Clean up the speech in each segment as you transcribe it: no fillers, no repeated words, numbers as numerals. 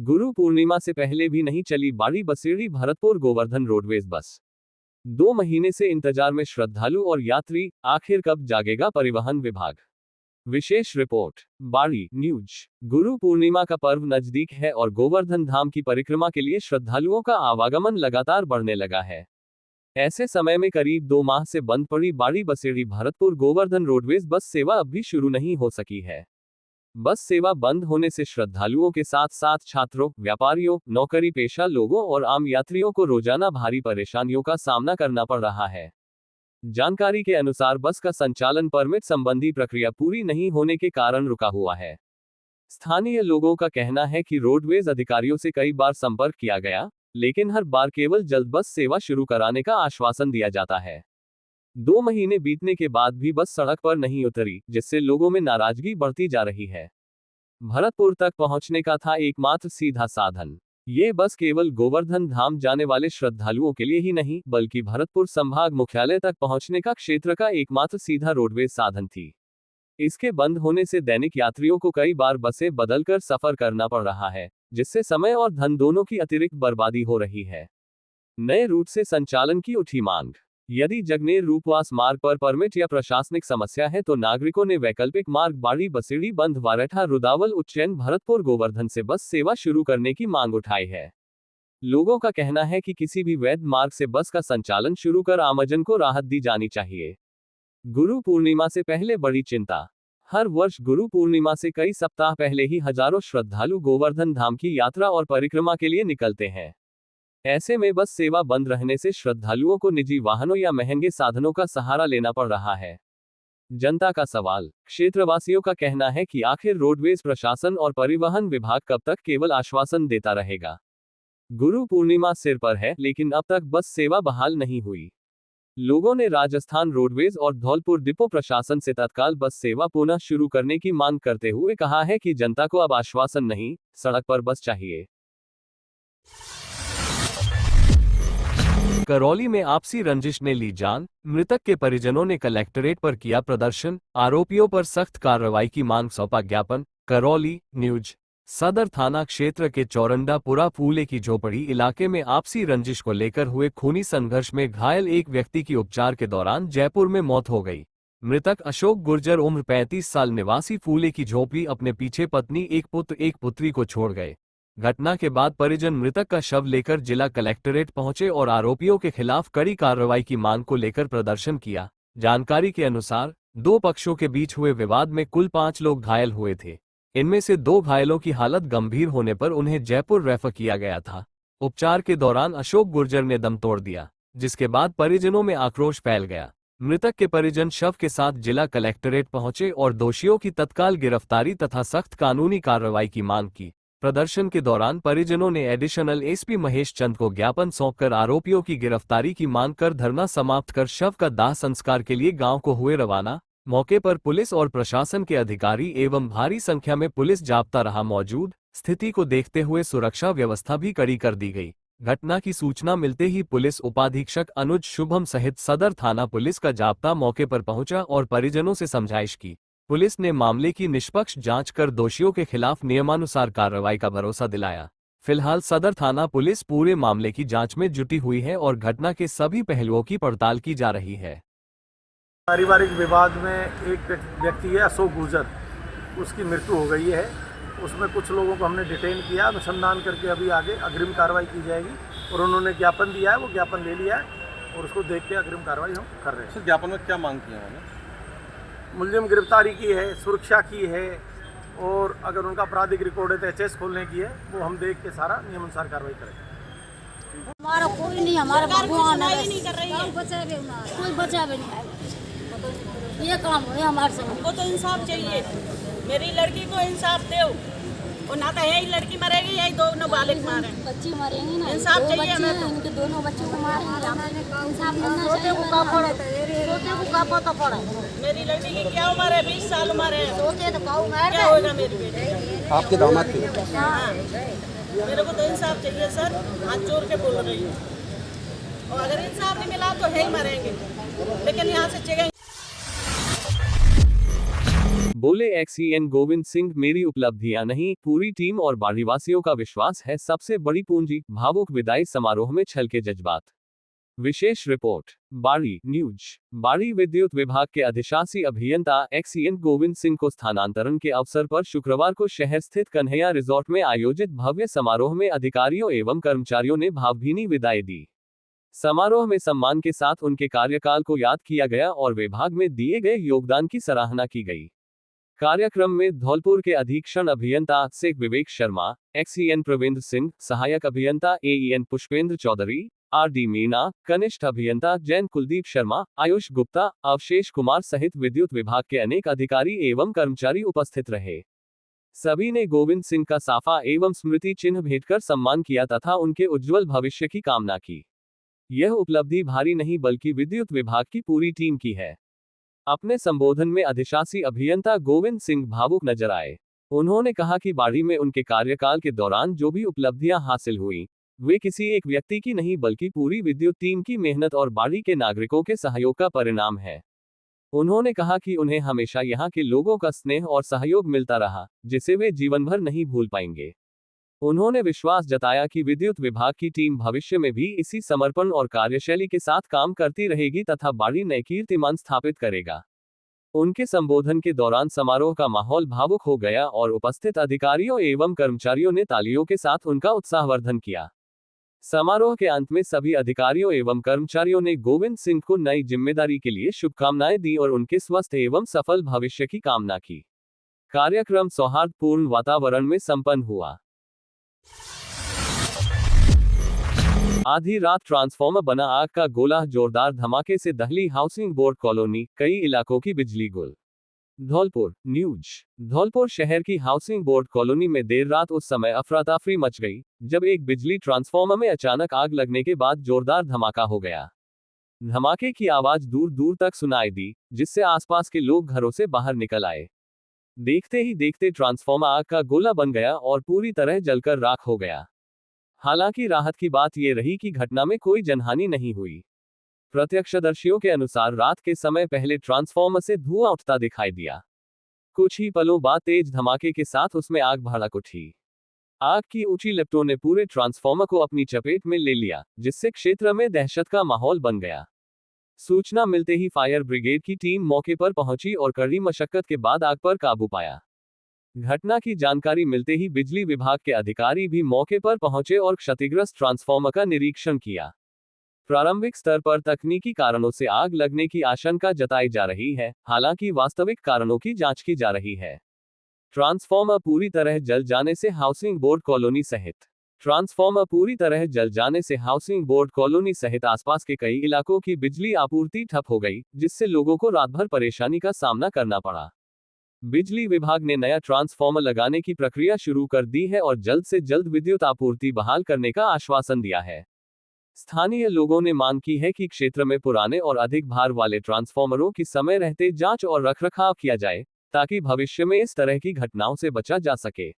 गुरु पूर्णिमा से पहले भी नहीं चली बाड़ी बसेड़ी भरतपुर गोवर्धन रोडवेज बस। 2 महीने से इंतजार में श्रद्धालु और यात्री, आखिर कब जागेगा परिवहन विभाग। विशेष रिपोर्ट बाड़ी न्यूज। गुरु पूर्णिमा का पर्व नजदीक है और गोवर्धन धाम की परिक्रमा के लिए श्रद्धालुओं का आवागमन लगातार बढ़ने लगा है। ऐसे समय में करीब 2 माह से बंद पड़ी बाड़ी बसेड़ी भरतपुर गोवर्धन रोडवेज बस सेवा अब भी शुरू नहीं हो सकी है। बस सेवा बंद होने से श्रद्धालुओं के साथ साथ छात्रों, व्यापारियों, नौकरी पेशा लोगों और आम यात्रियों को रोजाना भारी परेशानियों का सामना करना पड़ रहा है। जानकारी के अनुसार बस का संचालन परमिट संबंधी प्रक्रिया पूरी नहीं होने के कारण रुका हुआ है। स्थानीय लोगों का कहना है कि रोडवेज अधिकारियों से कई बार संपर्क किया गया, लेकिन हर बार केवल जल्द बस सेवा शुरू कराने का आश्वासन दिया जाता है। 2 महीने बीतने के बाद भी बस सड़क पर नहीं उतरी, जिससे लोगों में नाराजगी बढ़ती जा रही है। भरतपुर तक पहुंचने का था एकमात्र सीधा साधन। ये बस केवल गोवर्धन धाम जाने वाले श्रद्धालुओं के लिए ही नहीं, बल्कि भरतपुर संभाग मुख्यालय तक पहुंचने का क्षेत्र का एकमात्र सीधा रोडवेज साधन थी। इसके बंद होने से दैनिक यात्रियों को कई बार बसें बदलकर सफर करना पड़ रहा है, जिससे समय और धन दोनों की अतिरिक्त बर्बादी हो रही है। नए रूट से संचालन की उठी मांग। यदि जगनेर रूपवास मार्ग पर परमिट या प्रशासनिक समस्या है तो नागरिकों ने वैकल्पिक मार्ग बाड़ी बसेड़ी बंध वारठा रुदावल उज्जैन भरतपुर गोवर्धन से बस सेवा शुरू करने की मांग उठाई है। लोगों का कहना है कि किसी भी वैध मार्ग से बस का संचालन शुरू कर आमजन को राहत दी जानी चाहिए। गुरु पूर्णिमा से पहले बड़ी चिंता। हर वर्ष गुरु पूर्णिमा से कई सप्ताह पहले ही हजारों श्रद्धालु गोवर्धन धाम की यात्रा और परिक्रमा के लिए निकलते हैं। ऐसे में बस सेवा बंद रहने से श्रद्धालुओं को निजी वाहनों या महंगे साधनों का सहारा लेना पड़ रहा है। जनता का सवाल। क्षेत्रवासियों का कहना है कि आखिर रोडवेज प्रशासन और परिवहन विभाग कब तक केवल आश्वासन देता रहेगा। गुरु पूर्णिमा सिर पर है, लेकिन अब तक बस सेवा बहाल नहीं हुई। लोगों ने राजस्थान रोडवेज और धौलपुर डिपो प्रशासन से तत्काल बस सेवा पुनः शुरू करने की मांग करते हुए कहा है कि जनता को अब आश्वासन नहीं, सड़क पर बस चाहिए। करौली में आपसी रंजिश ने ली जान, मृतक के परिजनों ने कलेक्टरेट पर किया प्रदर्शन, आरोपियों पर सख्त कार्रवाई की मांग सौंपा ज्ञापन। करौली न्यूज। सदर थाना क्षेत्र के चौरंडापुरा फूले की झोपड़ी इलाके में आपसी रंजिश को लेकर हुए खूनी संघर्ष में घायल एक व्यक्ति की उपचार के दौरान जयपुर में मौत हो गई। मृतक अशोक गुर्जर उम्र 35 साल निवासी फूले की झोपड़ी अपने पीछे पत्नी, एक पुत्र एक पुत्री को छोड़ गए। घटना के बाद परिजन मृतक का शव लेकर जिला कलेक्टरेट पहुंचे और आरोपियों के खिलाफ कड़ी कार्रवाई की मांग को लेकर प्रदर्शन किया। जानकारी के अनुसार 2 पक्षों के बीच हुए विवाद में कुल 5 लोग घायल हुए थे। इनमें से 2 घायलों की हालत गंभीर होने पर उन्हें जयपुर रेफर किया गया था। उपचार के दौरान अशोक गुर्जर ने दम तोड़ दिया, जिसके बाद परिजनों में आक्रोश फैल गया। मृतक के परिजन शव के साथ जिला कलेक्टरेट पहुंचे और दोषियों की तत्काल गिरफ्तारी तथा सख्त कानूनी कार्रवाई की मांग की। प्रदर्शन के दौरान परिजनों ने एडिशनल एसपी महेश चंद को ज्ञापन सौंपकर आरोपियों की गिरफ्तारी की मांग कर धरना समाप्त कर शव का दाह संस्कार के लिए गांव को हुए रवाना। मौके पर पुलिस और प्रशासन के अधिकारी एवं भारी संख्या में पुलिस जाब्ता रहा मौजूद। स्थिति को देखते हुए सुरक्षा व्यवस्था भी कड़ी कर दी गई। घटना की सूचना मिलते ही पुलिस उपाधीक्षक अनुज शुभम सहित सदर थाना पुलिस का जाब्ता मौके पर पहुंचा और परिजनों से समझाइश की। पुलिस ने मामले की निष्पक्ष जांच कर दोषियों के खिलाफ नियमानुसार कार्रवाई का भरोसा दिलाया। फिलहाल सदर थाना पुलिस पूरे मामले की जांच में जुटी हुई है और घटना के सभी पहलुओं की पड़ताल की जा रही है। पारिवारिक विवाद में एक व्यक्ति है अशोक गुर्जर, उसकी मृत्यु हो गई है। उसमें कुछ लोगों को हमने डिटेन किया, अनुसंधान करके अभी आगे अग्रिम कार्रवाई की जाएगी और उन्होंने ज्ञापन दिया है, वो ज्ञापन ले लिया है और उसको देख के अग्रिम कार्रवाई हम कर रहे हैं। सर, ज्ञापन में क्या मांग की है उन्होंने? मुलजिम गिरफ्तारी की है, सुरक्षा की है और अगर उनका आपराधिक रिकॉर्ड है तो एचएस खोलने की है, वो हम देख के सारा नियमानुसार कार्रवाई करेंगे। हमारा कोई नहीं, हमारा भगवान नहीं कर रही है, कोई बचावे नहीं आएगा। ये काम है हमारे से, हमको तो इंसाफ चाहिए। मेरी लड़की को इंसाफ दो, और ना तो यही लड़की मरेगी, यही दोनों बालिक मारे, बच्ची मरेंगी ना। इंसाफ चाहिए हमें तो। इनके दोनों बच्चों को मारेंगे, इंसाफ मिलना चाहिए। सोचे को का पता पड़ा। मेरी लड़की की क्या उम्र है? 20 साल उम्र है। सोचे तो कहूँ मैं क्या होगा मेरी बेटी? आपके दामाद की? हाँ, मेरे को तो इंसाफ चाहिए सर, हाथ जोड़ के बोल रही हूँ। और अगर इंसाफ नहीं मिला तो है ही मरेंगे, लेकिन यहाँ से जगह बोले एक्सईएन गोविंद सिंह, मेरी उपलब्धियां नहीं, पूरी टीम और बाड़ीवासियों का विश्वास है सबसे बड़ी पूंजी। भावुक विदाई समारोह में छलके जज्बात। विशेष रिपोर्ट बाड़ी न्यूज। बाड़ी विद्युत विभाग के अधिशासी अभियंता एक्सईएन गोविंद सिंह को स्थानांतरण के अवसर पर शुक्रवार को शहर स्थित कन्हैया रिजॉर्ट में आयोजित भव्य समारोह में अधिकारियों एवं कर्मचारियों ने भावभीनी विदाई दी। समारोह में सम्मान के साथ उनके कार्यकाल को याद किया गया और विभाग में दिए गए योगदान की सराहना की गई। कार्यक्रम में धौलपुर के अधीक्षण अभियंता से विवेक शर्मा, एक्सईएन प्रवीण सिंह, सहायक अभियंता एईएन पुष्पेंद्र चौधरी, आरडी मीणा, कनिष्ठ अभियंता जैन कुलदीप शर्मा, आयुष गुप्ता, अवशेष कुमार सहित विद्युत विभाग के अनेक अधिकारी एवं कर्मचारी उपस्थित रहे। सभी ने गोविंद सिंह का साफा एवं स्मृति चिन्ह भेंटकर सम्मान किया तथा उनके उज्जवल भविष्य की कामना की। यह उपलब्धि भारी नहीं बल्कि विद्युत विभाग की पूरी टीम की है। अपने संबोधन में अधिशासी अभियंता गोविंद सिंह भावुक नजर आए। उन्होंने कहा कि बाड़ी में उनके कार्यकाल के दौरान जो भी उपलब्धियां हासिल हुई वे किसी एक व्यक्ति की नहीं बल्कि पूरी विद्युत टीम की मेहनत और बाड़ी के नागरिकों के सहयोग का परिणाम है। उन्होंने कहा कि उन्हें हमेशा यहां के लोगों का स्नेह और सहयोग मिलता रहा, जिसे वे जीवन भर नहीं भूल पाएंगे। उन्होंने विश्वास जताया कि विद्युत विभाग की टीम भविष्य में भी इसी समर्पण और कार्यशैली के साथ काम करती रहेगी तथा बाड़ी नए कीर्तिमान स्थापित करेगा। उनके संबोधन के दौरान समारोह का माहौल भावुक हो गया और उपस्थित अधिकारियों एवं कर्मचारियों ने तालियों के साथ उनका उत्साहवर्धन किया। समारोह के अंत में सभी अधिकारियों एवं कर्मचारियों ने गोविंद सिंह को नई जिम्मेदारी के लिए शुभकामनाएं दी और उनके स्वस्थ एवं सफल भविष्य की कामना की। कार्यक्रम सौहार्दपूर्ण वातावरण में संपन्न हुआ। आधी रात ट्रांसफार्मर बना आग का गोला, जोरदार धमाके से दहली हाउसिंग बोर्ड कॉलोनी, कई इलाकों की बिजली गुल। धौलपुर न्यूज। धौलपुर शहर की हाउसिंग बोर्ड कॉलोनी में देर रात उस समय अफरा तफरी मच गई जब एक बिजली ट्रांसफार्मर में अचानक आग लगने के बाद जोरदार धमाका हो गया। धमाके की आवाज दूर दूर तक सुनाई दी, जिससे आसपास के लोग घरों से बाहर निकल आए। देखते ही देखते ट्रांसफार्मर आग का गोला बन गया और पूरी तरह जलकर राख हो गया। हालांकि राहत की बात यह रही कि घटना में कोई जनहानि नहीं हुई। प्रत्यक्षदर्शियों के अनुसार रात के समय पहले ट्रांसफार्मर से धुआं उठता दिखाई दिया। कुछ ही पलों बाद तेज धमाके के साथ उसमें आग भड़क उठी। आग की ऊंची लपटों ने पूरे ट्रांसफार्मर को अपनी चपेट में ले लिया, जिससे क्षेत्र में दहशत का माहौल बन गया। सूचना मिलते ही फायर ब्रिगेड की टीम मौके पर पहुंची और कड़ी मशक्कत के बाद आग पर काबू पाया। घटना की जानकारी मिलते ही बिजली विभाग के अधिकारी भी मौके पर पहुंचे और क्षतिग्रस्त ट्रांसफार्मर का निरीक्षण किया। प्रारंभिक स्तर पर तकनीकी कारणों से आग लगने की आशंका जताई जा रही है, हालांकि वास्तविक कारणों की जांच की जा रही है। ट्रांसफार्मर पूरी तरह जल जाने से हाउसिंग बोर्ड कॉलोनी सहित आसपास के कई इलाकों की बिजली आपूर्ति ठप हो गई, जिससे लोगों को रात भर परेशानी का सामना करना पड़ा। बिजली विभाग ने नया ट्रांसफार्मर लगाने की प्रक्रिया शुरू कर दी है और जल्द से जल्द विद्युत आपूर्ति बहाल करने का आश्वासन दिया है। स्थानीय लोगों ने मांग की है कि क्षेत्र में पुराने और अधिक भार वाले ट्रांसफार्मरों की समय रहते जांच और रखरखाव किया जाए, ताकि भविष्य में इस तरह की घटनाओं से बचा जा सके।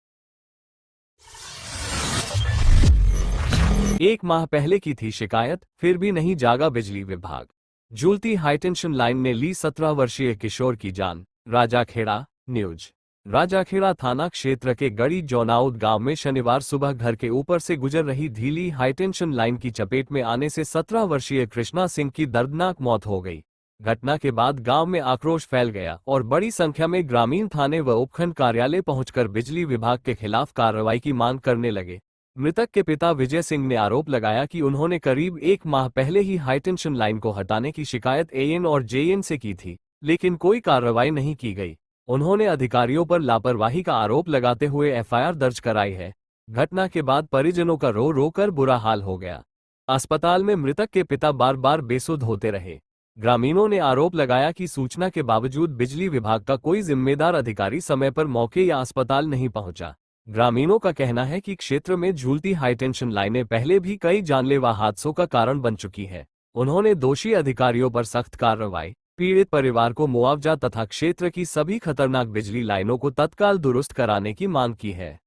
1 माह पहले की थी शिकायत, फिर भी नहीं जागा बिजली विभाग। झूलती हाईटेंशन लाइन ने ली 17 वर्षीय किशोर की जान। राजाखेड़ा न्यूज। राजाखेड़ा थाना क्षेत्र के गड़ी जौनाउद गांव में शनिवार सुबह घर के ऊपर से गुजर रही ढीली हाईटेंशन लाइन की चपेट में आने से 17 वर्षीय कृष्णा सिंह की दर्दनाक मौत हो गई। घटना के बाद गांव में आक्रोश फैल गया और बड़ी संख्या में ग्रामीण थाने व उपखंड कार्यालय पहुंचकर बिजली विभाग के खिलाफ कार्रवाई की मांग करने लगे। मृतक के पिता विजय सिंह ने आरोप लगाया कि उन्होंने करीब 1 माह पहले ही हाईटेंशन लाइन को हटाने की शिकायत एएन और जेएन से की थी, लेकिन कोई कार्रवाई नहीं की गई। उन्होंने अधिकारियों पर लापरवाही का आरोप लगाते हुए एफआईआर दर्ज कराई है। घटना के बाद परिजनों का रो रो कर बुरा हाल हो गया। अस्पताल में मृतक के पिता बार बार बेसुध होते रहे। ग्रामीणों ने आरोप लगाया कि सूचना के बावजूद बिजली विभाग का कोई जिम्मेदार अधिकारी समय पर मौके या अस्पताल नहीं पहुंचा। ग्रामीणों का कहना है कि क्षेत्र में झूलती हाईटेंशन लाइनें पहले भी कई जानलेवा हादसों का कारण बन चुकी है। उन्होंने दोषी अधिकारियों पर सख्त कार्रवाई, पीड़ित परिवार को मुआवजा तथा क्षेत्र की सभी खतरनाक बिजली लाइनों को तत्काल दुरुस्त कराने की मांग की है।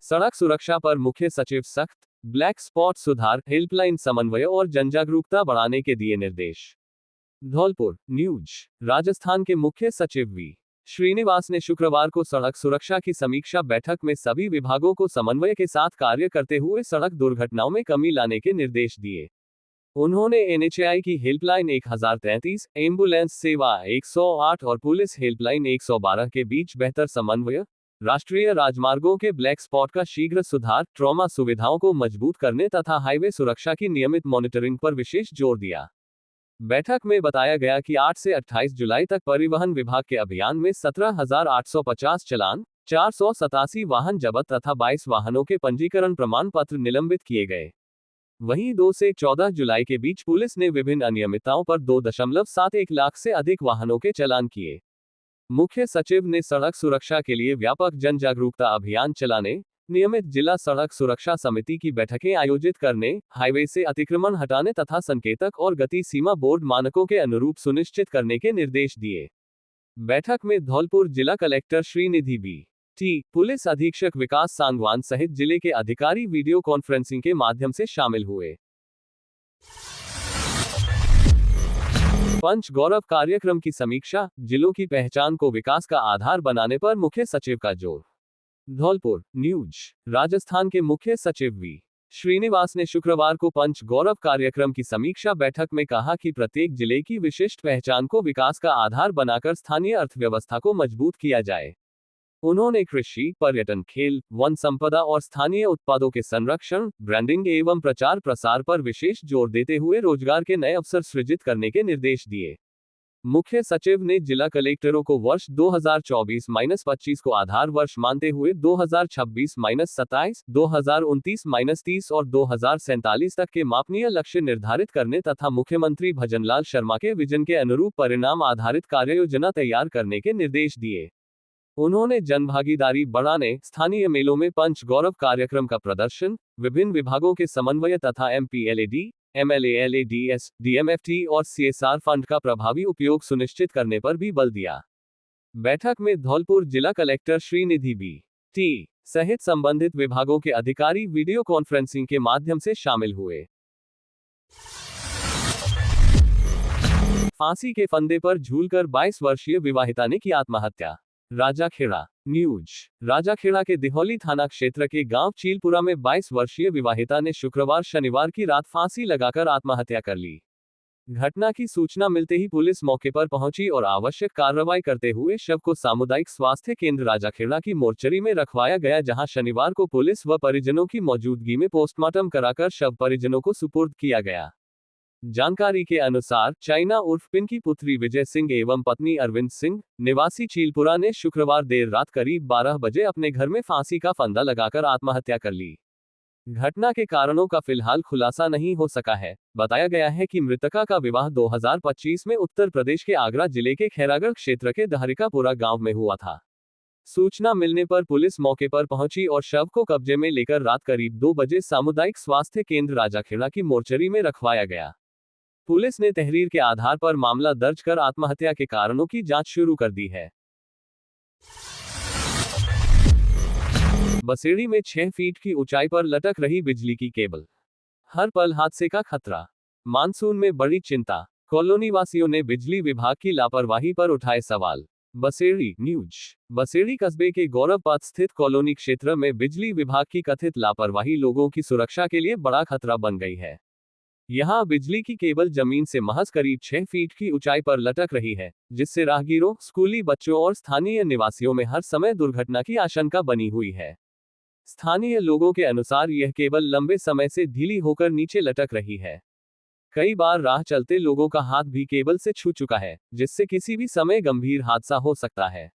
सड़क सुरक्षा पर मुख्य सचिव सख्त, ब्लैक स्पॉट सुधार, हेल्पलाइन समन्वय और जनजागरूकता बढ़ाने के दिए निर्देश। धौलपुर न्यूज। राजस्थान के मुख्य सचिव वी श्रीनिवास ने शुक्रवार को सड़क सुरक्षा की समीक्षा बैठक में सभी विभागों को समन्वय के साथ कार्य करते हुए सड़क दुर्घटनाओं में कमी लाने के निर्देश दिए। उन्होंने एनएचएआई की हेल्पलाइन 1033, एम्बुलेंस सेवा 108 और पुलिस हेल्पलाइन 112 के बीच बेहतर समन्वय, राष्ट्रीय राजमार्गों के ब्लैक स्पॉट का शीघ्र सुधार, ट्रॉमा सुविधाओं को मजबूत करने तथा हाईवे सुरक्षा की नियमित मॉनिटरिंग पर विशेष जोर दिया। बैठक में बताया गया कि 8 से 28 जुलाई तक परिवहन विभाग के अभियान में 17,850 चालान, 487 वाहन जब्त तथा 22 वाहनों के पंजीकरण प्रमाण पत्र निलंबित किए गए। वहीं 2 से 14 जुलाई के बीच पुलिस ने विभिन्न अनियमितताओं पर 2.71 लाख से अधिक वाहनों के चालान किए। मुख्य सचिव ने सड़क सुरक्षा के लिए व्यापक जन जागरूकता अभियान चलाने, नियमित जिला सड़क सुरक्षा समिति की बैठकें आयोजित करने, हाईवे से अतिक्रमण हटाने तथा संकेतक और गति सीमा बोर्ड मानकों के अनुरूप सुनिश्चित करने के निर्देश दिए। बैठक में धौलपुर जिला collector Shrinidhi B T, police अधीक्षक विकास सांगवान सहित जिले के अधिकारी वीडियो कॉन्फ्रेंसिंग के माध्यम से शामिल हुए। पंच गौरव कार्यक्रम की समीक्षा, जिलों की पहचान को विकास का आधार बनाने पर मुख्य सचिव का जोर। धौलपुर न्यूज। राजस्थान के मुख्य सचिव वी श्रीनिवास ने शुक्रवार को पंच गौरव कार्यक्रम की समीक्षा बैठक में कहा कि प्रत्येक जिले की विशिष्ट पहचान को विकास का आधार बनाकर स्थानीय अर्थव्यवस्था को मजबूत किया जाए। उन्होंने कृषि, पर्यटन, खेल, वन संपदा और स्थानीय उत्पादों के संरक्षण, ब्रांडिंग एवं प्रचार प्रसार पर विशेष जोर देते हुए रोजगार के नए अवसर सृजित करने के निर्देश दिए। मुख्य सचिव ने जिला कलेक्टरों को वर्ष 2024-25 को आधार वर्ष मानते हुए 2026-27, 2029-30 और 2047 तक के मापनीय लक्ष्य निर्धारित करने तथा मुख्यमंत्री भजनलाल शर्मा के विजन के अनुरूप परिणाम आधारित कार्ययोजना तैयार करने के निर्देश दिए। उन्होंने जनभागीदारी बढ़ाने, स्थानीय मेलों में पंच गौरव कार्यक्रम का प्रदर्शन, विभिन्न विभागों के समन्वय तथा एमपीएलएडी, एमएलएलएडीएस, डीएमएफटी और सीएसआर फंड का प्रभावी उपयोग सुनिश्चित करने पर भी बल दिया। बैठक में धौलपुर जिला कलेक्टर श्रीनिधि बी टी सहित संबंधित विभागों के अधिकारी वीडियो कॉन्फ्रेंसिंग के माध्यम से शामिल हुए। फांसी के फंदे पर झूलकर 22 वर्षीय विवाहिता ने की आत्महत्या। राजाखेड़ा न्यूज। राजाखेड़ा के दिहौली थाना क्षेत्र के गांव चीलपुरा में 22 वर्षीय विवाहिता ने शुक्रवार शनिवार की रात फांसी लगाकर आत्महत्या कर ली। घटना की सूचना मिलते ही पुलिस मौके पर पहुंची और आवश्यक कार्रवाई करते हुए शव को सामुदायिक स्वास्थ्य केंद्र राजाखेड़ा की मोर्चरी में रखवाया गया, जहां शनिवार को पुलिस व परिजनों की मौजूदगी में पोस्टमार्टम कराकर शव परिजनों को सुपुर्द किया गया। जानकारी के अनुसार चाइना उर्फ पिन की पुत्री विजय सिंह एवं पत्नी अरविंद सिंह, निवासी चीलपुरा ने शुक्रवार देर रात करीब 12 बजे अपने घर में फांसी का फंदा लगाकर आत्महत्या कर ली। घटना के कारणों का फिलहाल खुलासा नहीं हो सका है। बताया गया है कि मृतका का विवाह 2025 में उत्तर प्रदेश के आगरा जिले के खैरागढ़ क्षेत्र के दहरिकापुरा गांव में हुआ था। सूचना मिलने पर पुलिस मौके पर पहुंची और शव को कब्जे में लेकर रात करीब 2 बजे सामुदायिक स्वास्थ्य केंद्र राजाखेड़ा की मोर्चरी में रखवाया गया। पुलिस ने तहरीर के आधार पर मामला दर्ज कर आत्महत्या के कारणों की जांच शुरू कर दी है। बसेड़ी में 6 फीट की ऊंचाई पर लटक रही बिजली की केबल, हर पल हादसे का खतरा। मानसून में बड़ी चिंता, कॉलोनी वासियों ने बिजली विभाग की लापरवाही पर उठाए सवाल। बसेड़ी न्यूज। बसेड़ी कस्बे के गौरव पथ स्थित कॉलोनी क्षेत्र में बिजली विभाग की कथित लापरवाही लोगों की सुरक्षा के लिए बड़ा खतरा बन गई है। यहां बिजली की केबल जमीन से महज करीब 6 फीट की ऊंचाई पर लटक रही है, जिससे राहगीरों, स्कूली बच्चों और स्थानीय निवासियों में हर समय दुर्घटना की आशंका बनी हुई है। स्थानीय लोगों के अनुसार यह केबल लंबे समय से ढीली होकर नीचे लटक रही है। कई बार राह चलते लोगों का हाथ भी केबल से छू चुका है, जिससे किसी भी समय गंभीर हादसा हो सकता है।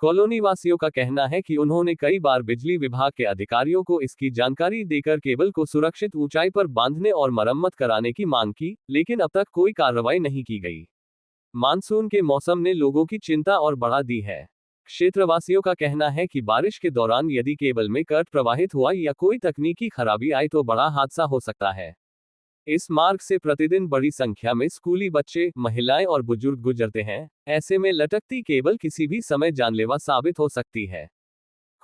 कॉलोनी वासियों का कहना है कि उन्होंने कई बार बिजली विभाग के अधिकारियों को इसकी जानकारी देकर केबल को सुरक्षित ऊंचाई पर बांधने और मरम्मत कराने की मांग की, लेकिन अब तक कोई कार्रवाई नहीं की गई। मानसून के मौसम ने लोगों की चिंता और बढ़ा दी है। क्षेत्रवासियों का कहना है कि बारिश के दौरान यदि केबल में करंट प्रवाहित हुआ या कोई तकनीकी खराबी आई तो बड़ा हादसा हो सकता है। इस मार्ग से प्रतिदिन बड़ी संख्या में स्कूली बच्चे, महिलाएं और बुजुर्ग गुजरते हैं। ऐसे में लटकती केबल किसी भी समय जानलेवा साबित हो सकती है।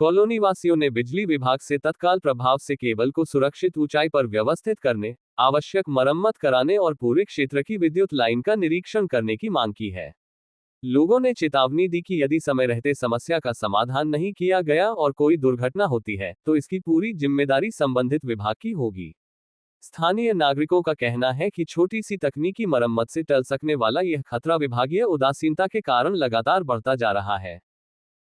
कॉलोनी वासियों ने बिजली विभाग से तत्काल प्रभाव से केबल को सुरक्षित ऊंचाई पर व्यवस्थित करने, आवश्यक मरम्मत कराने और पूरे क्षेत्र की विद्युत लाइन का निरीक्षण करने की मांग की है। लोगों ने चेतावनी दी कि यदि समय रहते समस्या का समाधान नहीं किया गया और कोई दुर्घटना होती है तो इसकी पूरी जिम्मेदारी संबंधित विभाग की होगी। स्थानीय नागरिकों का कहना है कि छोटी सी तकनीकी मरम्मत से टल सकने वाला यह खतरा विभागीय उदासीनता के कारण लगातार बढ़ता जा रहा है।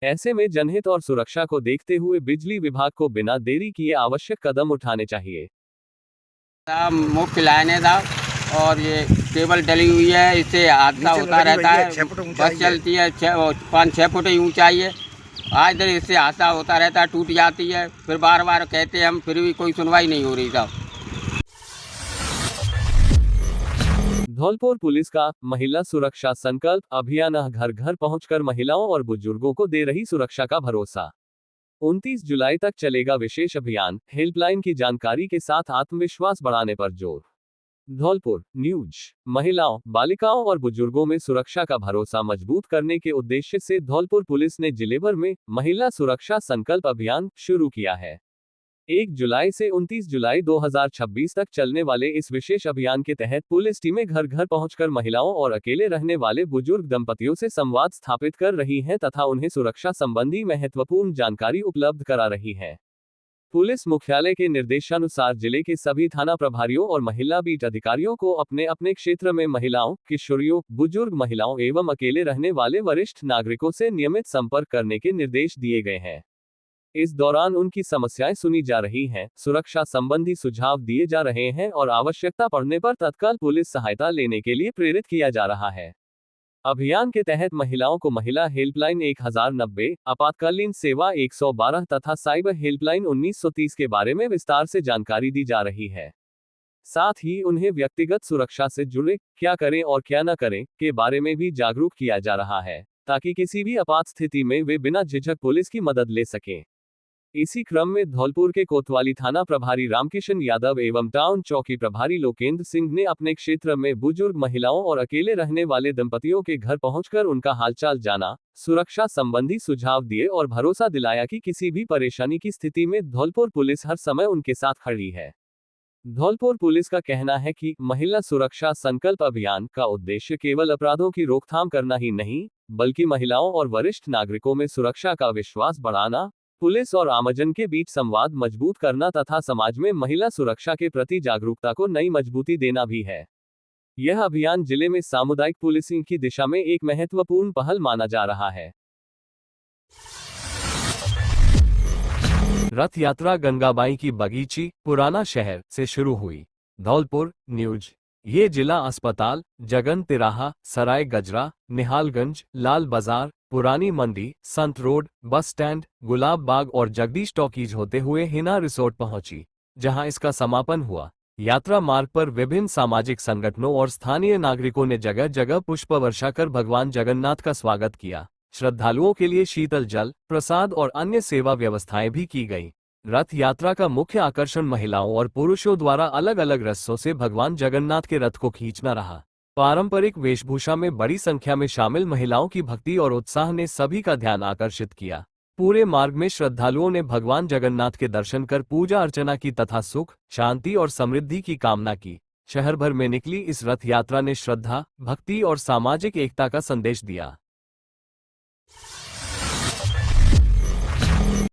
ऐसे में जनहित और सुरक्षा को देखते हुए बिजली विभाग को बिना देरी किए आवश्यक कदम उठाने चाहिए। मुख्य लाइनें था और ये केबल डली हुई है, इससे हादसा होता रहता है। बस चलती है 5-6 फुट ही ऊंचाई है, आज दिन इससे हादसा होता रहता है, टूट जाती है। फिर बार बार कहते हैं हम, फिर भी कोई सुनवाई नहीं हो रही साहब। धौलपुर पुलिस का महिला सुरक्षा संकल्प अभियान घर घर पहुंचकर महिलाओं और बुजुर्गों को दे रही सुरक्षा का भरोसा। 29 जुलाई तक चलेगा विशेष अभियान, हेल्पलाइन की जानकारी के साथ आत्मविश्वास बढ़ाने पर जोर। धौलपुर न्यूज। महिलाओं, बालिकाओं और बुजुर्गों में सुरक्षा का भरोसा मजबूत करने के उद्देश्य से धौलपुर पुलिस ने जिले भर में महिला सुरक्षा संकल्प अभियान शुरू किया है। 1 जुलाई से 29 जुलाई 2026 तक चलने वाले इस विशेष अभियान के तहत पुलिस टीमें घर घर पहुंचकर महिलाओं और अकेले रहने वाले बुजुर्ग दंपतियों से संवाद स्थापित कर रही हैं तथा उन्हें सुरक्षा संबंधी महत्वपूर्ण जानकारी उपलब्ध करा रही हैं। पुलिस मुख्यालय के निर्देशानुसार जिले के सभी थाना प्रभारियों और महिला बीट अधिकारियों को अपने अपने क्षेत्र में महिलाओं, किशोरियों, बुजुर्ग महिलाओं एवं अकेले रहने वाले वरिष्ठ नागरिकों से नियमित संपर्क करने के निर्देश दिए गए हैं। इस दौरान उनकी समस्याएं सुनी जा रही हैं, सुरक्षा संबंधी सुझाव दिए जा रहे हैं और आवश्यकता पड़ने पर तत्काल पुलिस सहायता लेने के लिए प्रेरित किया जा रहा है। अभियान के तहत महिलाओं को महिला हेल्पलाइन 1090, आपातकालीन सेवा 112 तथा साइबर हेल्पलाइन 1930 के बारे में विस्तार से जानकारी दी जा रही है। साथ ही उन्हें व्यक्तिगत सुरक्षा से जुड़े क्या करें और क्या न करें के बारे में भी जागरूक किया जा रहा है, ताकि किसी भी आपात स्थिति में वे बिना झिझक पुलिस की मदद ले सकें। इसी क्रम में धौलपुर के कोतवाली थाना प्रभारी रामकिशन यादव एवं टाउन चौकी प्रभारी लोकेंद्र सिंह ने अपने क्षेत्र में बुजुर्ग महिलाओं और अकेले रहने वाले दंपतियों के घर पहुंचकर उनका हालचाल जाना, सुरक्षा संबंधी सुझाव दिए और भरोसा दिलाया कि किसी भी परेशानी की स्थिति में धौलपुर पुलिस हर समय उनके साथ खड़ी है। धौलपुर पुलिस का कहना है कि महिला सुरक्षा संकल्प अभियान का उद्देश्य केवल अपराधों की रोकथाम करना ही नहीं, बल्कि महिलाओं और वरिष्ठ नागरिकों में सुरक्षा का विश्वास बढ़ाना, पुलिस और आमजन के बीच संवाद मजबूत करना तथा समाज में महिला सुरक्षा के प्रति जागरूकता को नई मजबूती देना भी है। यह अभियान जिले में सामुदायिक पुलिसिंग की दिशा में एक महत्वपूर्ण पहल माना जा रहा है। रथ यात्रा गंगाबाई की बगीची, पुराना शहर से शुरू हुई। धौलपुर न्यूज। ये जिला अस्पताल, जगन तिराहा, सराय गजरा, निहालगंज, लाल बाजार, पुरानी मंडी, संत road, bus stand, Gulab Bagh और जगदीश टॉकीज होते हुए हिना रिसोर्ट पहुंची, जहां इसका समापन हुआ। यात्रा मार्ग पर विभिन्न सामाजिक संगठनों और स्थानीय नागरिकों ने जगह जगह पुष्प वर्षा कर भगवान जगन्नाथ का स्वागत किया। श्रद्धालुओं के लिए शीतल जल, प्रसाद और अन्य सेवा व्यवस्थाएं भी की गई। रथ यात्रा का मुख्य आकर्षण महिलाओं और पुरुषों द्वारा अलग अलग रस्सों से भगवान जगन्नाथ के रथ को खींचना रहा। पारंपरिक वेशभूषा में बड़ी संख्या में शामिल महिलाओं की भक्ति और उत्साह ने सभी का ध्यान आकर्षित किया। पूरे मार्ग में श्रद्धालुओं ने भगवान जगन्नाथ के दर्शन कर पूजा अर्चना की तथा सुख, शांति और समृद्धि की कामना की। शहर भर में निकली इस रथ यात्रा ने श्रद्धा, भक्ति और सामाजिक एकता का संदेश दिया।